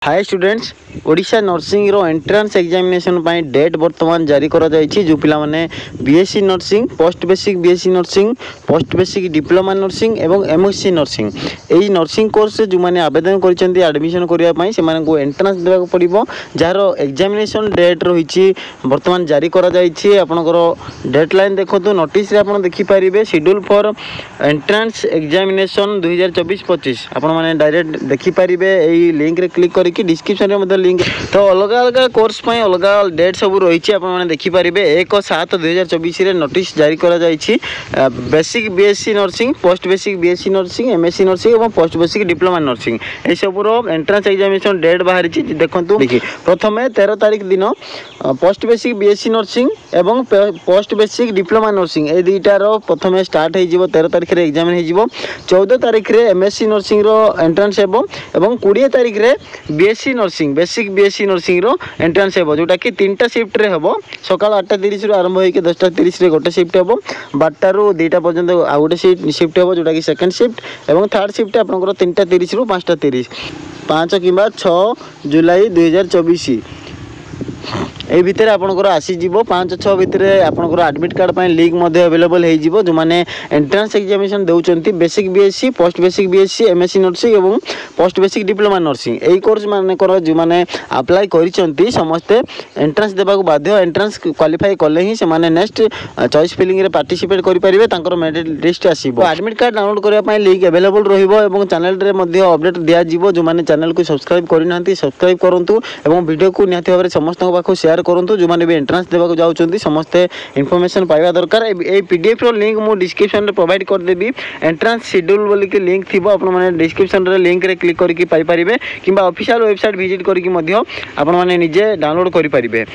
Hi students Odisha nursing रो entrance examination पाई date वर्तमान जारी करा जायछि जो पिला माने BSc nursing post basic BSc nursing post basic diploma nursing एवं एमएससी नर्सिंग एई नर्सिंग कोर्स जो माने आवेदन करिसेंती एडमिशन करिया पाई से माने को एंट्रांस देबा को पड़िबो जारो एग्जामिनेशन डेट रहिछि वर्तमान जारी करा जायछि आपनकर डेडलाइन देखतो नोटिस रे आपन देखि परिबे शेड्यूल फॉर एंट्रांस एग्जामिनेशन 2024-25 आपन माने डायरेक्ट देखि परिबे एई लिंक रे क्लिक कि डिस्क्रिप्शन रे मध्य लिंक तो अलग अलग कोर्स पाई अलग डेट सब रही आप देखि पारिबे 1/7/2024 रे नोटिस जारी करा जायछि basic BSc nursing post basic BSc nursing MSc nursing और पोस्ट बेसिक डिप्लोमा नर्सिंग ए सब रो एंट्रांस एग्जामिनेशन डेट बाहरी छि देखंतु प्रथमे 13 तारिख दिन पोस्ट बेसिक बीएससी नर्सिंग एवं पोस्ट बेसिक डिप्लोमा नर्सिंग ए दुईटा रो प्रथमे स्टार्ट हे जिवो 13 तारिख रे एग्जाम हे जिवो 14 तारिख रे एमएससी नर्सिंग रो एंट्रांस हेबो एवं 20 तारिख रे BSc nursing basic BSc nursing रो एंट्रांस हेबो जोटा कि 3टा शिफ्ट रे हेबो सकाळ 8:30 रु आरंभ होई के 10:30 रे गोटे शिफ्ट हेबो 12टा रु 2टा पर्यंत आ गोटे शिफ्ट हेबो जोटा कि सेकंड शिफ्ट एवं थर्ड शिफ्ट आपनकर 3:30 रु 5:30 5 किबा 6 जुलाई 2024 ए भितर आपनकर आसी जीवो 5-6 भितर आपनकर एडमिट कार्ड पाई लिंक मध्ये अवेलेबल हे जीवो जो माने एंट्रांस एग्जामिनेशन देउचंती basic BSc post basic BSc MSc nursing एवं पोस्ट बेसिक डिप्लोमा नर्सिंग एई कोर्स माने कर जो माने अप्लाई करिसंती समस्ते एंट्रांस देबा को बाध्य एंट्रांस क्वालिफाई करले ही से माने नेक्स्ट चॉइस फिलिंग रे पार्टिसिपेट करि परिबे तांकर मेरिट लिस्ट आसीबो एडमिट कार्ड डाउनलोड करिया पाई लिंक अवेलेबल रहिबो एवं चैनल रे मध्ये अपडेट दिया जीवो जो माने चैनल को सब्सक्राइब करिनांती सब्सक्राइब करंतु एवं वीडियो को निहाती भाबरे समस्त पाखो शेयर करंतु जो माने भी एंट्रांस देबा को जाउचंती समस्त इन्फॉर्मेशन पाइबा दरकार ए पीडीएफ रो लिंक मु डिस्क्रिप्शन रे प्रोवाइड कर देबी एंट्रांस शेड्यूल बोली के लिंक थिबो आपन माने डिस्क्रिप्शन रे लिंक रे क्लिक करके पाई परिबे किबा ऑफिशियल वेबसाइट विजिट करके मध्य आपन माने निजे डाउनलोड करि परिबे।